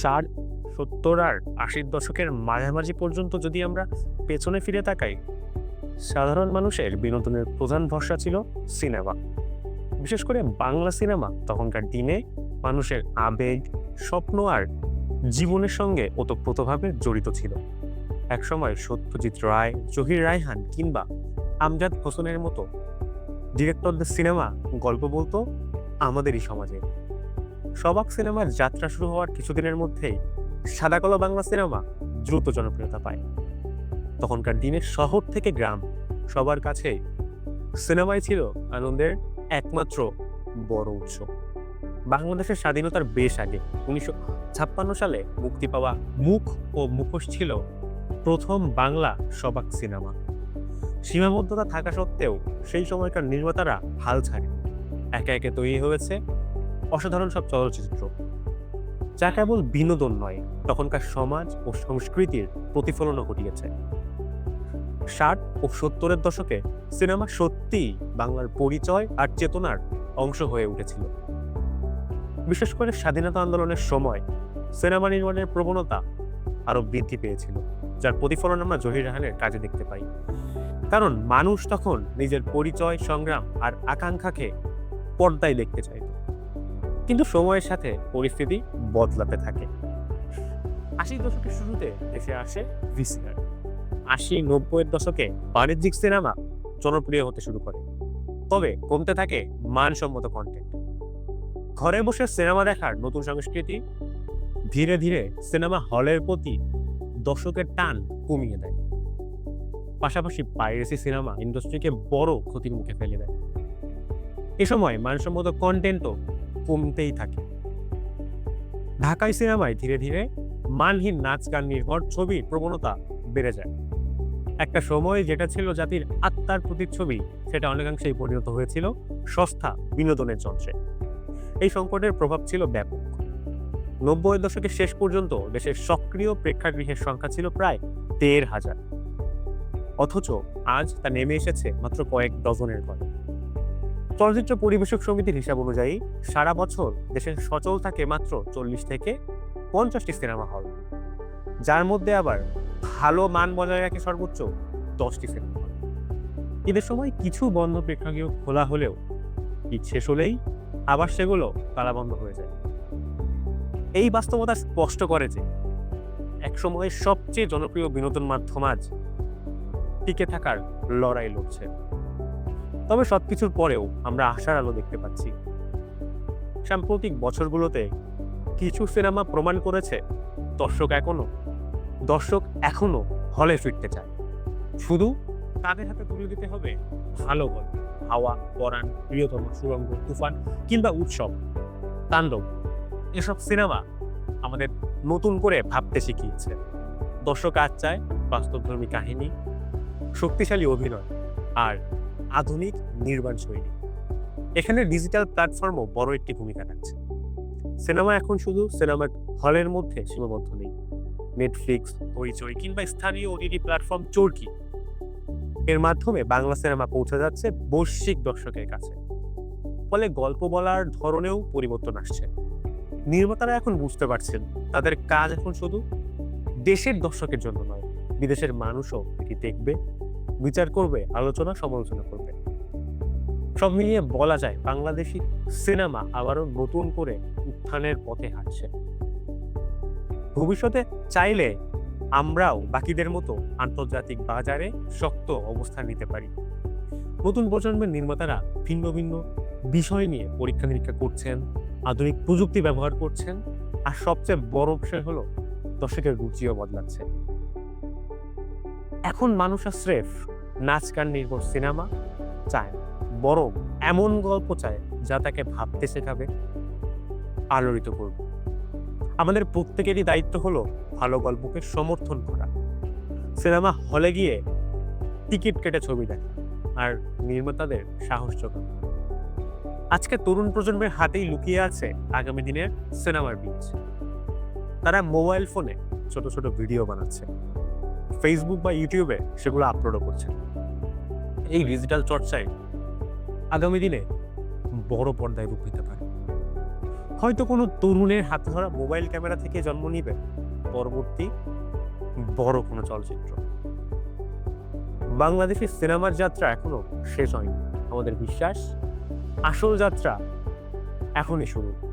ষাট, ৭০ আর ৮০ দশকের মাঝামাঝি পর্যন্ত যদি আমরা পেছনে ফিরে তাকাই, সাধারণ মানুষের বিনোদনের প্রধান ভরসা ছিল সিনেমা। বিশেষ করে বাংলা সিনেমা তখনকার দিনে মানুষের আবেগ, স্বপ্ন আর জীবনের সঙ্গে ওতপ্রোতভাবে জড়িত ছিল। একসময় সত্যজিৎ রায়, জহির রায়হান কিংবা আমজাদ হোসেনের মতো ডিরেক্টরদের সিনেমা গল্প বলতো আমাদেরই সমাজে। সবাক সিনেমার যাত্রা শুরু হওয়ার কিছুদিনের মধ্যেই সাদাকালো বাংলা সিনেমা দ্রুত জনপ্রিয়তা পায়। তখনকার দিনে শহর থেকে গ্রাম সবার কাছেই সিনেমাই ছিল আনন্দের একমাত্র বড় উৎস। বাংলাদেশের স্বাধীনতার বেশ আগে ১৯৫৬ সালে মুক্তি পাওয়া মুখ ও মুখোশ ছিল প্রথম বাংলা সবাক সিনেমা। সীমাবদ্ধতা থাকা সত্ত্বেও সেই সময়কার নির্মাতারা হাল ছাড়েন। একে একে তৈরি হয়েছে অসাধারণ সব চলচ্চিত্র, যা কেবল বিনোদন নয়, তখনকার সমাজ ও সংস্কৃতির প্রতিফলনও ঘটিয়েছে। ৬০ ও ৭০-এর দশকে সিনেমা সত্যিই বাংলার পরিচয় আর চেতনার অংশ হয়ে উঠেছিল। বিশেষ করে স্বাধীনতা আন্দোলনের সময় সিনেমা নির্মাণের প্রবণতা আরো বৃদ্ধি পেয়েছিল, যার প্রতিফলন আমরা জহির রায়হানের কাজে দেখতে পাই। কারণ মানুষ তখন নিজের পরিচয়, সংগ্রাম আর আকাঙ্ক্ষাকে পর্দায় দেখতে চাইত। কিন্তু সময়ের সাথে পরিস্থিতি বদলাতে থাকে। ৮০ দশকের শুরুতে এসে আসে ভিসিআর। ৮০-৯০-এর দশকে বাণিজ্যিক সিনেমা জনপ্রিয় হতে শুরু করে, তবে কমতে থাকে মানসম্মত কন্টেন্ট। ঘরে বসে সিনেমা দেখার নতুন সংস্কৃতি ধীরে ধীরে সিনেমা হলের প্রতি দর্শকের টান কমিয়ে দেয়। পাশাপাশি পাইরেসি সিনেমা ইন্ডাস্ট্রিকে বড় ক্ষতির মুখে ফেলে দেয়। এ সময় মানসম্মত কন্টেন্টও কমতেই থাকে। ঢাকাই সিনেমায় ধীরে ধীরে মানহীন নাচ গান নির্ভর ছবির প্রবণতা বেড়ে যায়। একটা সময় যেটা ছিল জাতির আত্মার প্রতিচ্ছবি, সেটা অনেকাংশেই পরিণত হয়েছিল সস্তা বিনোদনের যন্ত্রে। এই সংকটের প্রভাব ছিল ব্যাপক। ৯০-এর দশকের শেষ পর্যন্ত দেশের সক্রিয় প্রেক্ষাগৃহের সংখ্যা ছিল প্রায় ১৫০০০, অথচ আজ তা নেমে এসেছে মাত্র কয়েক ডজনের ঘরে। চলচ্চিত্র পরিবেশক সমিতির হিসাব অনুযায়ী সারা বছর দেশে সচল থাকে মাত্র ৪০ থেকে ৫০টি সিনেমা হল, যার মধ্যে আবার ভালো মান বজায় রাখে সর্বোচ্চ ১০টি সিনেমা হল। ঈদের সময় কিছু বন্ধ প্রেক্ষাগৃহ খোলা হলেও ঈদ শেষ হলেই আবার সেগুলো তালাবন্ধ হয়ে যায়। এই বাস্তবতা স্পষ্ট করে যে একসময়ের সবচেয়ে জনপ্রিয় বিনোদন মাধ্যম আজ টিকে থাকার লড়াই লড়ছে। তবে সবকিছুর পরেও আমরা আশার আলো দেখতে পাচ্ছি। সাম্প্রতিক বছরগুলোতে কিছু সিনেমা প্রমাণ করেছে দর্শক এখনো হলে ফিরতে চায়। শুধু তাদের হাতে তুলে দিতে হবে ভালো গল্প। হাওয়া, পরাণ, প্রিয়তম, সুরঙ্গ, তুফান কিংবা উৎসব, তাণ্ডব, এসব সিনেমা আমাদের নতুন করে ভাবতে শিখিয়েছে। দর্শক আজ চায় বাস্তবধর্মী কাহিনী, শক্তিশালী অভিনয় আর আধুনিক নির্মাণ শৈলী। এখানে ডিজিটাল প্ল্যাটফর্মও বড় একটি ভূমিকা রাখছে। সিনেমা এখন শুধু সিনেমার হলের মধ্যে সীমাবদ্ধ নেই। নেটফ্লিক্স, হইচই কিংবা স্থানীয় ওটিটি প্ল্যাটফর্ম চরকি, এর মাধ্যমে বাংলা সিনেমা পৌঁছে যাচ্ছে বৈশ্বিক দর্শকের কাছে। ফলে গল্প বলার ধরনেও পরিবর্তন আসছে। নির্মাতারা এখন বুঝতে পারছেন তাদের কাজ এখন শুধু দেশের দর্শকের জন্য নয়, বিদেশের মানুষও এটি দেখবে, বিচার করবে, আলোচনা সমালোচনা করবে। সব মিলিয়ে বলা যায় বাংলাদেশি সিনেমা আবারও নতুন করে উত্থানের পথে হাঁটছে। ভবিষ্যতে চাইলে আমরাও বাকিদের মতো আন্তর্জাতিক বাজারে শক্ত অবস্থান নিতে পারি। নতুন প্রজন্মের নির্মাতারা ভিন্ন ভিন্ন বিষয় নিয়ে পরীক্ষা নিরীক্ষা করছেন, আধুনিক প্রযুক্তি ব্যবহার করছেন, আর সবচেয়ে বড় বিষয় হলো দর্শকের রুচিও বদলাচ্ছে। এখন মানুষ আর স্রেফ নাচ গান নির্ভর সিনেমা চায় না, বরং এমন গল্প চায় যা তাকে ভাবতে শেখাবে, আলোড়িত করবে। আমাদের প্রত্যেকেরই দায়িত্ব হলো ভালো গল্পকে সমর্থন করা, সিনেমা হলে গিয়ে টিকিট কেটে ছবি দেখা আর নির্মাতাদের সাহস যোগানো। আজকে তরুণ প্রজন্মের হাতেই লুকিয়ে আছে আগামী দিনের সিনেমার বীজ। তারা মোবাইল ফোনে ছোট ছোট ভিডিও বানাচ্ছে, ফেসবুক বা ইউটিউবে সেগুলো আপলোডও করছে। এই ডিজিটাল চর্চায় আগামী দিনে বড় পর্দায় রূপ নিতে পারে। হয়তো কোনো তরুণের হাতে ধরা মোবাইল ক্যামেরা থেকে জন্ম নিবে পরবর্তী বড় কোনো চলচ্চিত্র। বাংলাদেশের সিনেমার যাত্রা এখনো শেষ হয়নি। আমাদের বিশ্বাস আসল যাত্রা এখনই শুরু।